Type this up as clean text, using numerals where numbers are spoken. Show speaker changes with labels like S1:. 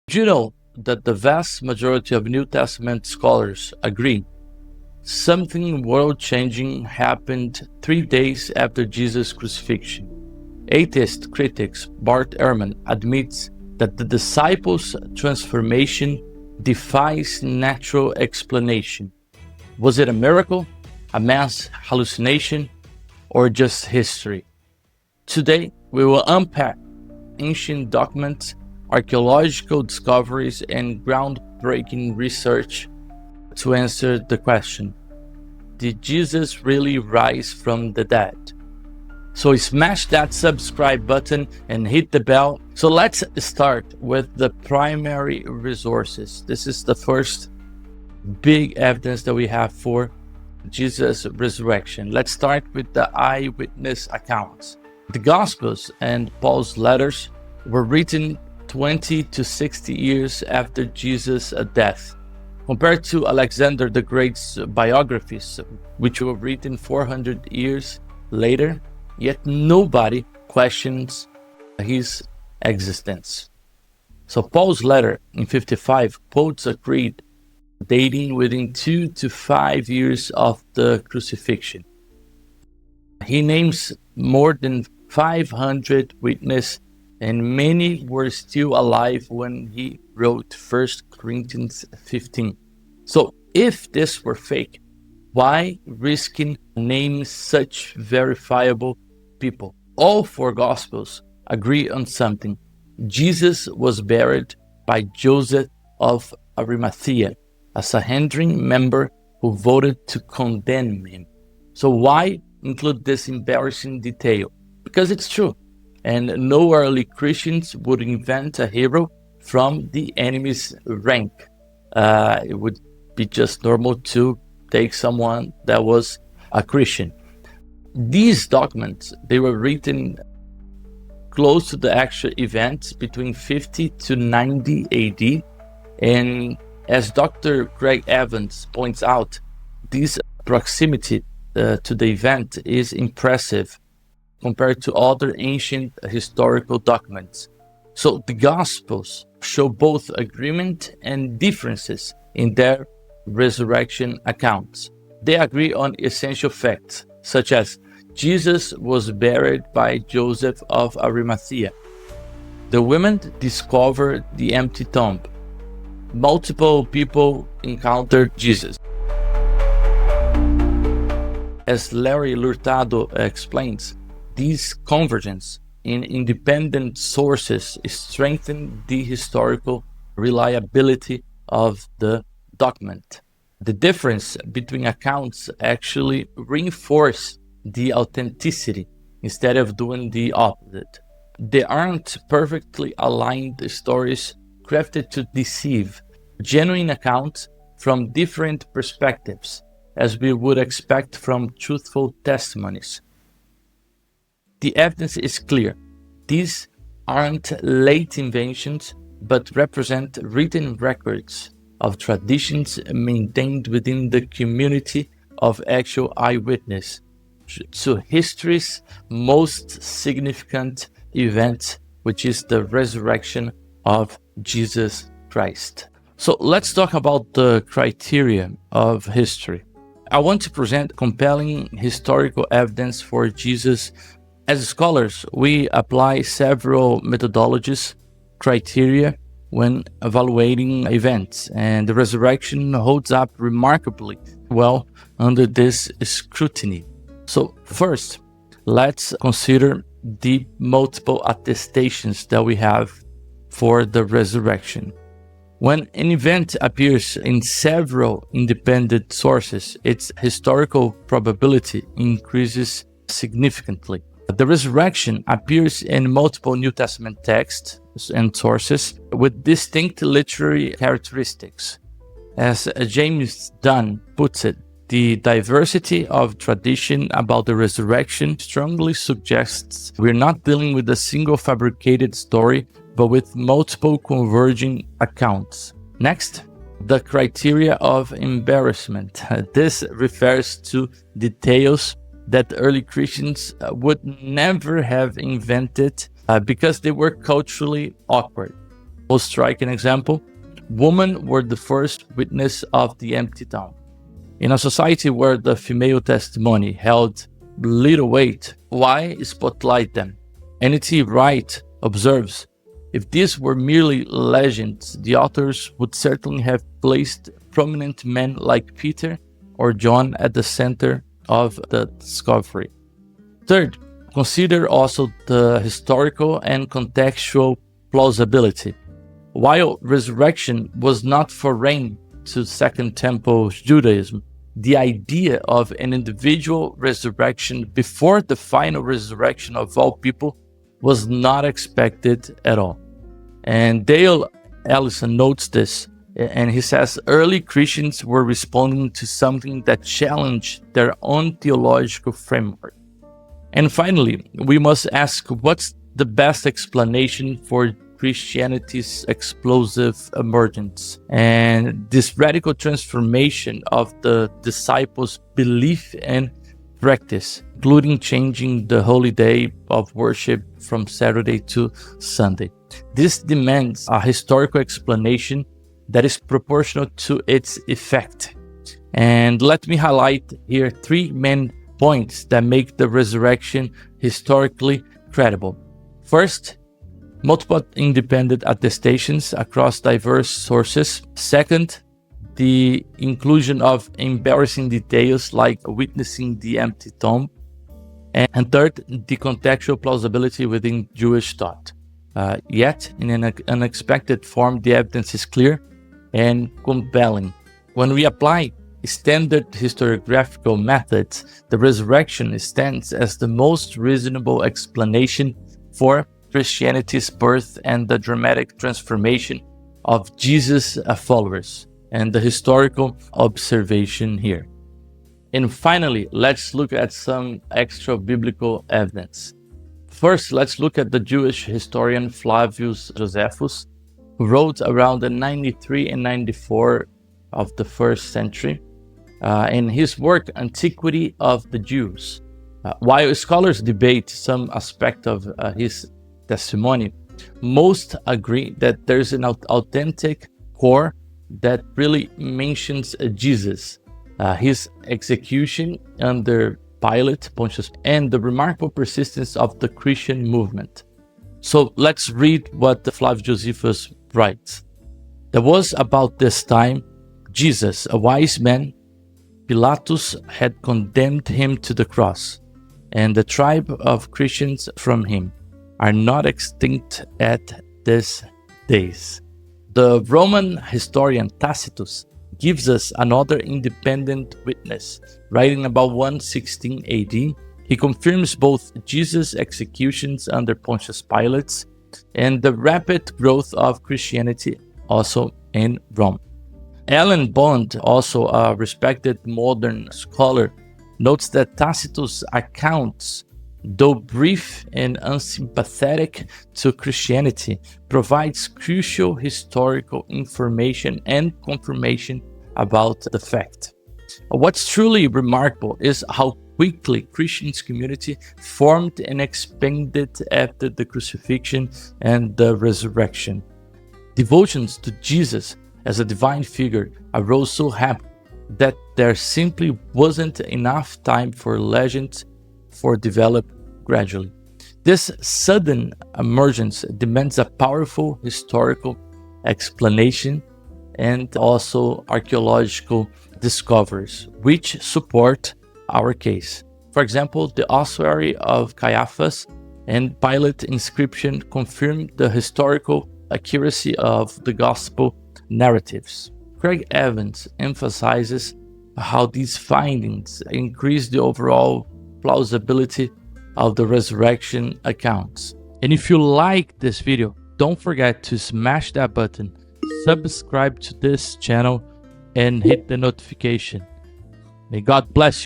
S1: Do you know that the vast majority of New Testament scholars agree something world-changing happened 3 days after Jesus' crucifixion? Atheist critics Bart Ehrman admits that the disciples' transformation defies natural explanation. Was it a miracle, a mass hallucination, or just history? Today, we will unpack ancient documents, archaeological discoveries, and groundbreaking research to answer the question, did Jesus really rise from the dead? So smash that subscribe button and hit the bell. So let's start with the primary resources. This is the first big evidence that we have for Jesus' resurrection. Let's start with the eyewitness accounts. The Gospels and Paul's letters were written 20 to 60 years after Jesus' death, compared to Alexander the Great's biographies, which were written 400 years later, yet nobody questions his existence. So Paul's letter in 55 quotes a creed dating within 2 to 5 years of the crucifixion. He names more than 500 witnesses, and many were still alive when he wrote 1 Corinthians 15. So if this were fake, why risking naming such verifiable people? All four Gospels agree on something. Jesus was buried by Joseph of Arimathea, a Sanhedrin member who voted to condemn him. So why include this embarrassing detail? Because it's true, and no early Christians would invent a hero from the enemy's rank. It would be just normal to take someone that was a Christian. These documents, they were written close to the actual events between 50 to 90 AD. And as Dr. Craig Evans points out, this proximity to the event is impressive compared to other ancient historical documents. So the Gospels show both agreement and differences in their resurrection accounts. They agree on essential facts, such as Jesus was buried by Joseph of Arimathea. The women discovered the empty tomb. Multiple people encountered Jesus. As Larry Lurtado explains, this convergence in independent sources strengthen the historical reliability of the document. The difference between accounts actually reinforce the authenticity instead of doing the opposite. They aren't perfectly aligned stories crafted to deceive, genuine accounts from different perspectives, as we would expect from truthful testimonies. The evidence is clear. These aren't late inventions, but represent written records of traditions maintained within the community of actual eyewitness to history's most significant event, which is the resurrection of Jesus Christ. So let's talk about the criteria of history. I want to present compelling historical evidence for Jesus. As scholars, we apply several methodologies, criteria when evaluating events, and the resurrection holds up remarkably well under this scrutiny. So first, let's consider the multiple attestations that we have for the resurrection. When an event appears in several independent sources, its historical probability increases significantly. The resurrection appears in multiple New Testament texts and sources with distinct literary characteristics. As James Dunn puts it, the diversity of tradition about the resurrection strongly suggests we're not dealing with a single fabricated story, but with multiple converging accounts. Next, the criteria of embarrassment. This refers to details that early Christians would never have invented because they were culturally awkward. Most striking example, women were the first witness of the empty tomb. In a society where the female testimony held little weight, why spotlight them? N.T. Wright observes, if these were merely legends, the authors would certainly have placed prominent men like Peter or John at the center of the discovery. Third, consider also the historical and contextual plausibility. While resurrection was not foreign to Second Temple Judaism, the idea of an individual resurrection before the final resurrection of all people was not expected at all. And Dale Allison notes this, and he says early Christians were responding to something that challenged their own theological framework. And finally, we must ask, what's the best explanation for Christianity's explosive emergence and this radical transformation of the disciples' belief and practice, including changing the holy day of worship from Saturday to Sunday? This demands a historical explanation that is proportional to its effect. And let me highlight here three main points that make the resurrection historically credible. First, multiple independent attestations across diverse sources. Second, the inclusion of embarrassing details like witnessing the empty tomb. And third, the contextual plausibility within Jewish thought. Yet, in an unexpected form, the evidence is clear and compelling. When we apply standard historiographical methods, the resurrection stands as the most reasonable explanation for Christianity's birth and the dramatic transformation of Jesus' followers, and the historical observation here. And finally, let's look at some extra biblical evidence. First, let's look at the Jewish historian Flavius Josephus, who wrote around the 93 and 94 of the first century. In his work, Antiquity of the Jews. While scholars debate some aspect of his testimony, most agree that there's an authentic core that really mentions Jesus, his execution under Pilate, Pontius, and the remarkable persistence of the Christian movement. So let's read what Flavius Josephus writes. There was about this time Jesus, a wise man. Pilatus had condemned him to the cross, and the tribe of Christians from him are not extinct at these days. The Roman historian Tacitus gives us another independent witness. Writing about 116 AD, he confirms both Jesus' executions under Pontius Pilate and the rapid growth of Christianity also in Rome. Alan Bond, also a respected modern scholar, notes that Tacitus' accounts, though brief and unsympathetic to Christianity, provides crucial historical information and confirmation about the fact. What's truly remarkable is how quickly Christian community formed and expanded after the crucifixion and the resurrection. Devotions to Jesus as a divine figure arose so rapidly that there simply wasn't enough time for legends to develop gradually. This sudden emergence demands a powerful historical explanation and also archaeological discoveries which support our case. For example, the ossuary of Caiaphas and Pilate inscription confirm the historical accuracy of the gospel narratives. Craig Evans emphasizes how these findings increase the overall plausibility of the resurrection accounts. And if you like this video, don't forget to smash that button, subscribe to this channel, and hit the notification. May God bless you.